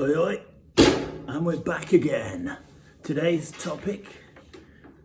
Oi, oi, and we're back again. Today's topic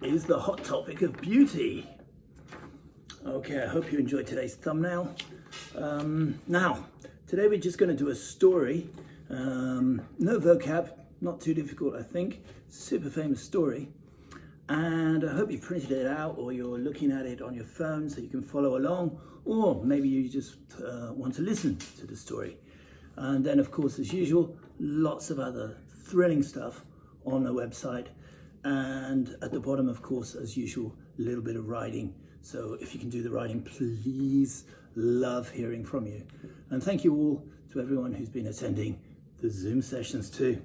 is the hot topic of beauty. Okay, I hope you enjoyed today's thumbnail. Now, today we're just going to do a story. No vocab, not too difficult, I think. Super famous story. And I hope you printed it out or you're looking at it on your phone so you can follow along, or maybe you just want to listen to the story. And then, of course, as usual, lots of other thrilling stuff on the website. And at the bottom, of course, as usual, a little bit of writing. So if you can do the writing, please, love hearing from you. And thank you all to everyone who's been attending the Zoom sessions too.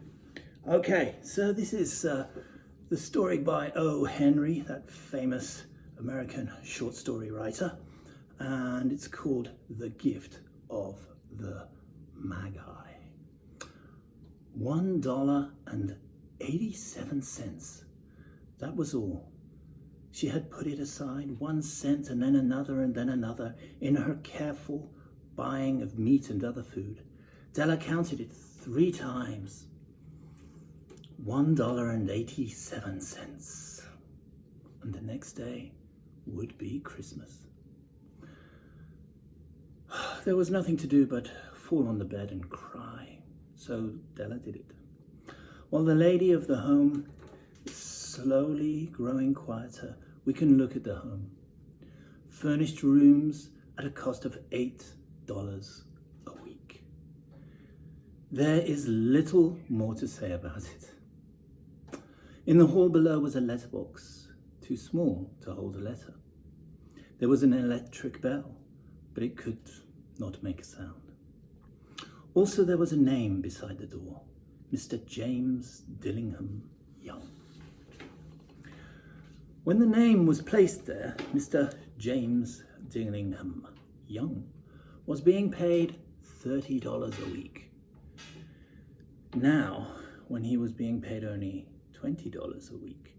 Okay, so this is the story by O. Henry, that famous American short story writer. And it's called The Gift of the Magi. $1.87. That was all. She had put it aside, 1 cent and then another in her careful buying of meat and other food. Della counted it 3 times. $1.87. And the next day would be Christmas. There was nothing to do but fall on the bed and cry. So Della did it. While the lady of the home is slowly growing quieter, we can look at the home. Furnished rooms at a cost of $8 a week. There is little more to say about it. In the hall below was a letterbox, too small to hold a letter. There was an electric bell, but it could not make a sound. Also, there was a name beside the door, Mr. James Dillingham Young. When the name was placed there, Mr. James Dillingham Young was being paid $30 a week. Now, when he was being paid only $20 a week,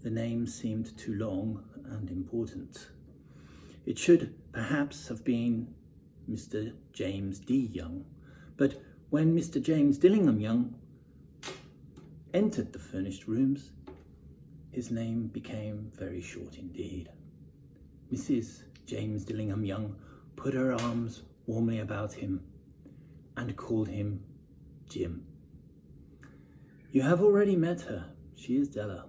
the name seemed too long and important. It should perhaps have been Mr. James D. Young, but when Mr. James Dillingham Young entered the furnished rooms, his name became very short indeed. Mrs. James Dillingham Young put her arms warmly about him and called him Jim. You have already met her. She is Della.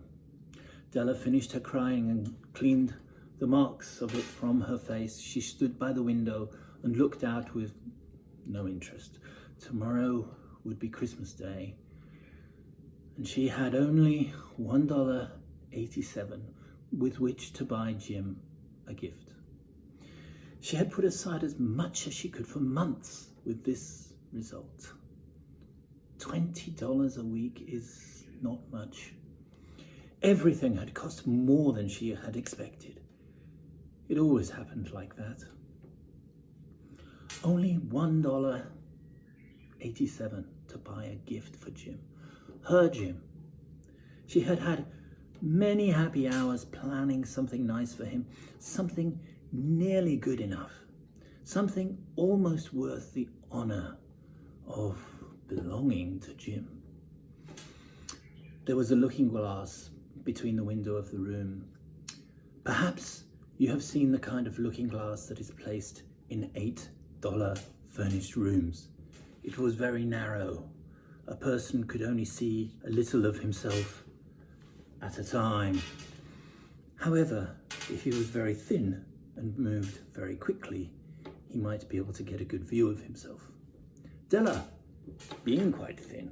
Della finished her crying and cleaned the marks of it from her face. She stood by the window and looked out with no interest. Tomorrow would be Christmas Day, and she had only $1.87 with which to buy Jim a gift. She had put aside as much as she could for months with this result. $20 a week is not much. Everything had cost more than she had expected. It always happened like that. Only $1.87 to buy a gift for Jim. Her Jim. She had had many happy hours planning something nice for him, something nearly good enough, something almost worth the honor of belonging to Jim. There was a looking glass between the window of the room. Perhaps you have seen the kind of looking glass that is placed in $8 furnished rooms. It was very narrow. A person could only see a little of himself at a time. However, if he was very thin and moved very quickly, he might be able to get a good view of himself. Della, being quite thin,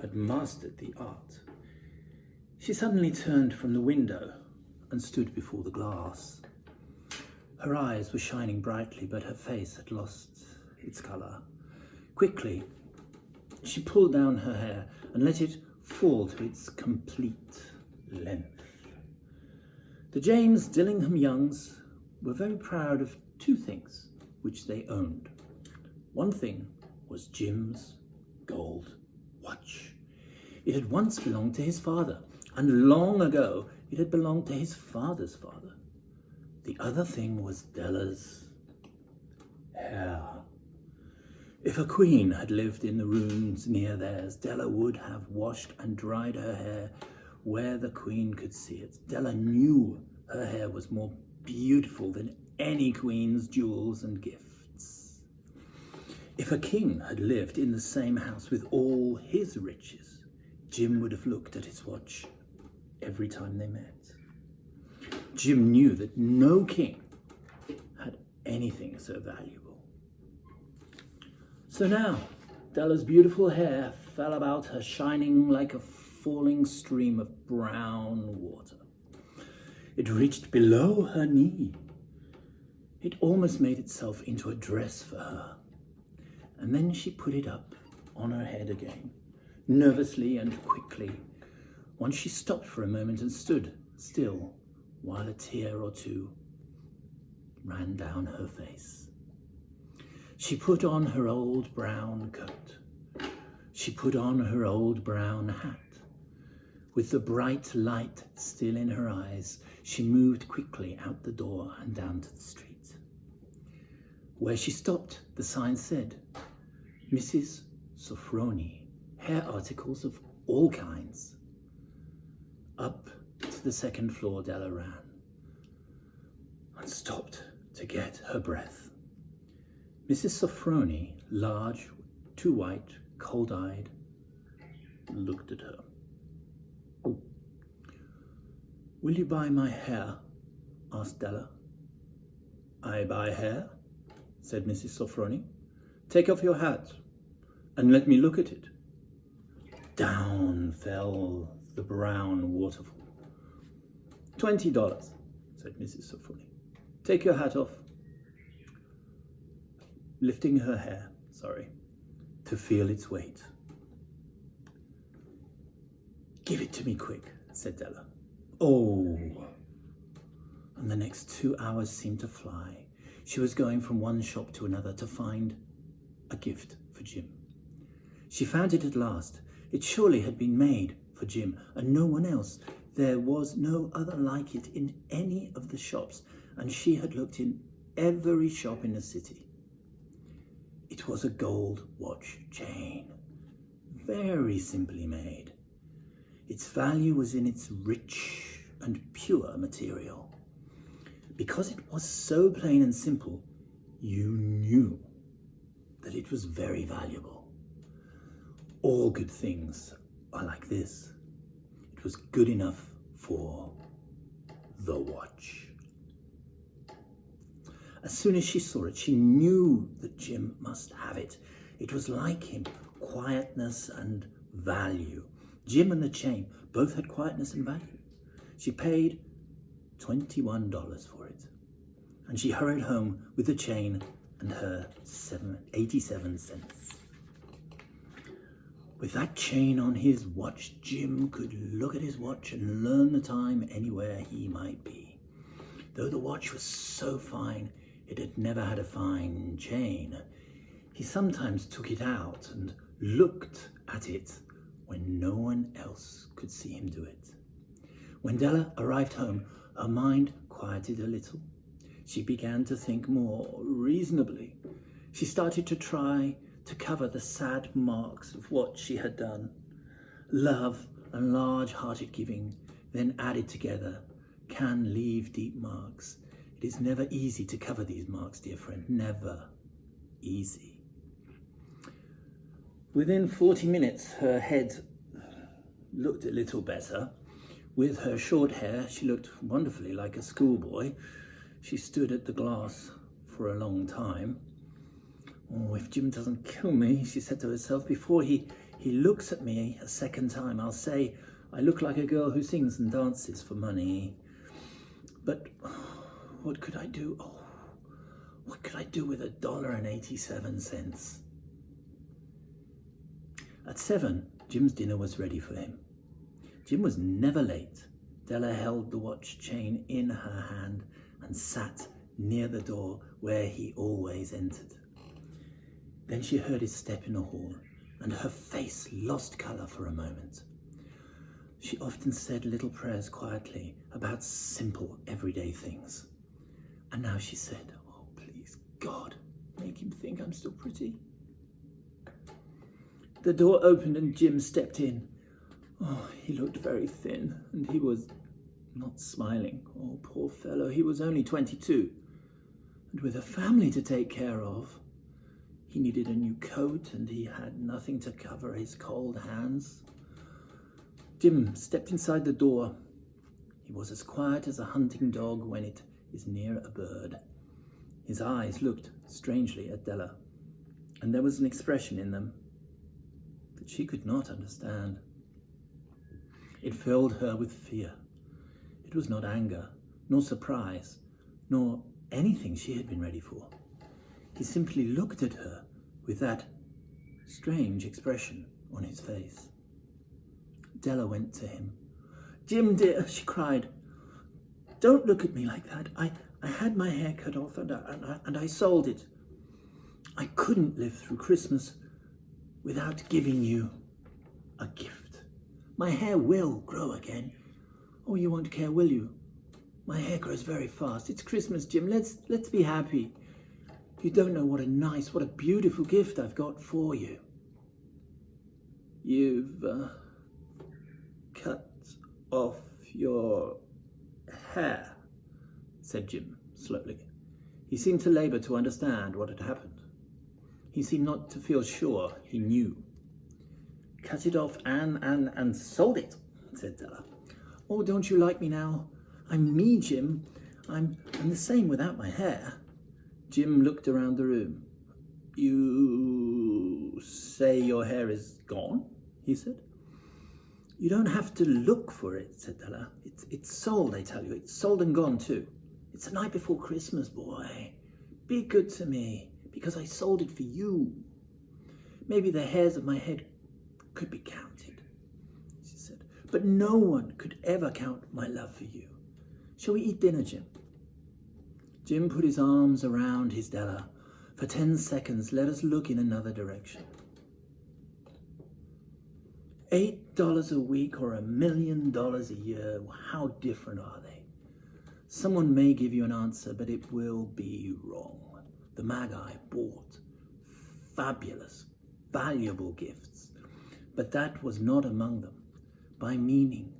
had mastered the art. She suddenly turned from the window and stood before the glass. Her eyes were shining brightly, but her face had lost its colour. Quickly, she pulled down her hair and let it fall to its complete length. The James Dillingham Youngs were very proud of 2 things which they owned. One thing was Jim's gold watch. It had once belonged to his father, and long ago it had belonged to his father's father. The other thing was Della's hair. If a queen had lived in the rooms near theirs, Della would have washed and dried her hair where the queen could see it. Della knew her hair was more beautiful than any queen's jewels and gifts. If a king had lived in the same house with all his riches, Jim would have looked at his watch every time they met. Jim knew that no king had anything so valuable. So now, Della's beautiful hair fell about her, shining like a falling stream of brown water. It reached below her knee. It almost made itself into a dress for her. And then she put it up on her head again, nervously and quickly. Once she stopped for a moment and stood still while a tear or two ran down her face. She put on her old brown coat. She put on her old brown hat. With the bright light still in her eyes, she moved quickly out the door and down to the street. Where she stopped, the sign said, Mrs. Sofroni, hair articles of all kinds. Up to the second floor Della ran and stopped to get her breath. Mrs. Sofroni, large, too white, cold-eyed, looked at her. Will you buy my hair? Asked Della. I buy hair? Said Mrs. Sofroni. Take off your hat and let me look at it. Down fell the brown waterfall. $20, said Mrs. Sofroni. Take your hat off. Lifting her hair, to feel its weight. Give it to me quick, said Della. Oh. And the next 2 hours seemed to fly. She was going from one shop to another to find a gift for Jim. She found it at last. It surely had been made for Jim and no one else. There was no other like it in any of the shops, and she had looked in every shop in the city. It was a gold watch chain, very simply made. Its value was in its rich and pure material. Because it was so plain and simple, you knew that it was very valuable. All good things are like this. It was good enough for the watch. As soon as she saw it, she knew that Jim must have it. It was like him, quietness and value. Jim and the chain both had quietness and value. She paid $21 for it, and she hurried home with the chain and her 87 cents. With that chain on his watch, Jim could look at his watch and learn the time anywhere he might be. Though the watch was so fine, it had never had a fine chain. He sometimes took it out and looked at it when no one else could see him do it. When Della arrived home, her mind quieted a little. She began to think more reasonably. She started to try to cover the sad marks of what she had done. Love and large-hearted giving, then added together, can leave deep marks. It is never easy to cover these marks, dear friend, never easy. Within 40 minutes, her head looked a little better. With her short hair, she looked wonderfully like a schoolboy. She stood at the glass for a long time. Oh, if Jim doesn't kill me, she said to herself, before he looks at me a second time, I'll say I look like a girl who sings and dances for money. But what could I do? Oh, what could I do with $1.87? At 7, Jim's dinner was ready for him. Jim was never late. Della held the watch chain in her hand and sat near the door where he always entered. Then she heard his step in the hall, and her face lost colour for a moment. She often said little prayers quietly about simple, everyday things. And now she said, oh, please, God, make him think I'm still pretty. The door opened and Jim stepped in. Oh, he looked very thin and he was not smiling. Oh, poor fellow, he was only 22. And with a family to take care of, he needed a new coat and he had nothing to cover his cold hands. Jim stepped inside the door. He was as quiet as a hunting dog when it is near a bird. His eyes looked strangely at Della, and there was an expression in them that she could not understand. It filled her with fear. It was not anger, nor surprise, nor anything she had been ready for. He simply looked at her with that strange expression on his face. Della went to him. "Jim, dear," she cried, "don't look at me like that. I had my hair cut off and I sold it. I couldn't live through Christmas without giving you a gift. My hair will grow again. Oh, you won't care, will you? My hair grows very fast. It's Christmas, Jim. Let's be happy. You don't know what a beautiful gift I've got for you." "You've cut off your hair," said Jim slowly. He seemed to labour to understand what had happened. He seemed not to feel sure he knew. "Cut it off and sold it," said Della. "Oh, don't you like me now? I'm me, Jim. I'm the same without my hair." Jim looked around the room. "You say your hair is gone?" he said. "You don't have to look for it," said Della. It's sold, I tell you. It's sold and gone too. It's the night before Christmas, boy. Be good to me, because I sold it for you. Maybe the hairs of my head could be counted," she said, "but no one could ever count my love for you. Shall we eat dinner, Jim?" Jim put his arms around his Della. For 10 seconds, let us look in another direction. $8 a week or $1 million a year, how different are they? Someone may give you an answer, but it will be wrong. The Magi bought fabulous, valuable gifts, but that was not among them. By meaning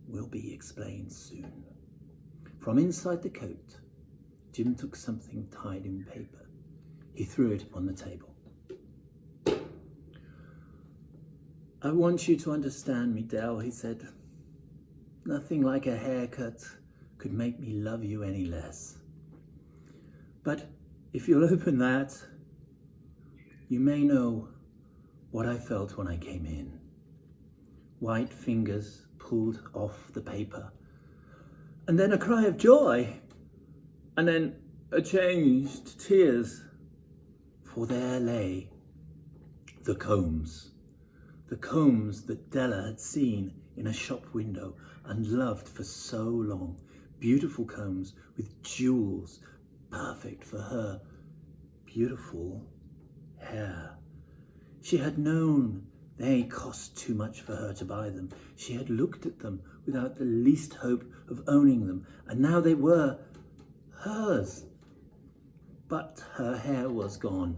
will be explained soon. From inside the coat, Jim took something tied in paper. He threw it on the table. "I want you to understand me, Del," he said. "Nothing like a haircut could make me love you any less. But if you'll open that, you may know what I felt when I came in." White fingers pulled off the paper, and then a cry of joy, and then a change to tears, for there lay the combs that Della had seen in a shop window and loved for so long. Beautiful combs with jewels, perfect for her beautiful hair. She had known they cost too much for her to buy them. She had looked at them without the least hope of owning them, and now they were hers. But her hair was gone.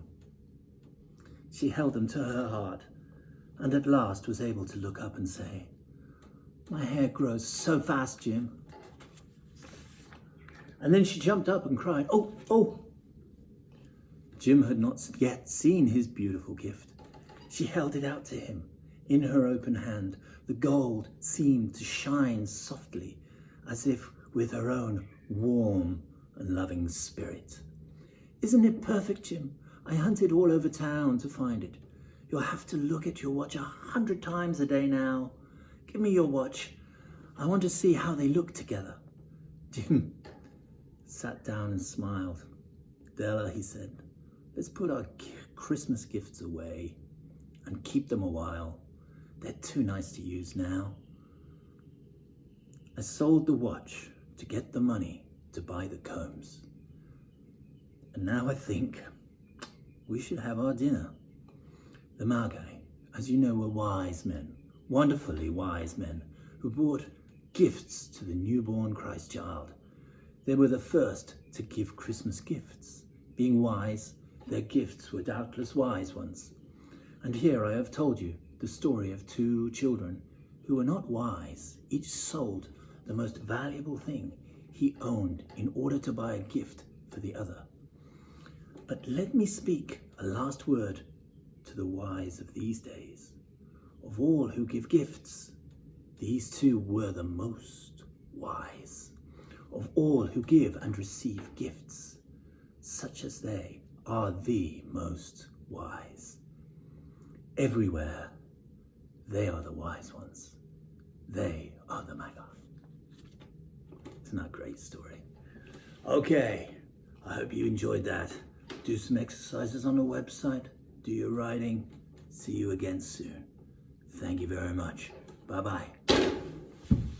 She held them to her heart, and at last was able to look up and say, "My hair grows so fast, Jim." And then she jumped up and cried, Oh! Jim had not yet seen his beautiful gift. She held it out to him. In her open hand, the gold seemed to shine softly, as if with her own warm and loving spirit. "Isn't it perfect, Jim? I hunted all over town to find it. You'll have to look at your watch 100 times a day now. Give me your watch. I want to see how they look together." Jim sat down and smiled. "Della," he said, "let's put our Christmas gifts away and keep them a while. They're too nice to use now. I sold the watch to get the money to buy the combs. And now I think we should have our dinner." The Magi, as you know, were wise men, wonderfully wise men, who brought gifts to the newborn Christ child. They were the first to give Christmas gifts. Being wise, their gifts were doubtless wise ones. And here I have told you the story of two children who were not wise. Each sold the most valuable thing he owned in order to buy a gift for the other. But let me speak a last word to the wise of these days. Of all who give gifts, these two were the most wise. Of all who give and receive gifts, such as they are the most wise. Everywhere, they are the wise ones. They are the magi. Isn't that a great story? Okay, I hope you enjoyed that. Do some exercises on the website. Do your writing. See you again soon. Thank you very much. Bye-bye.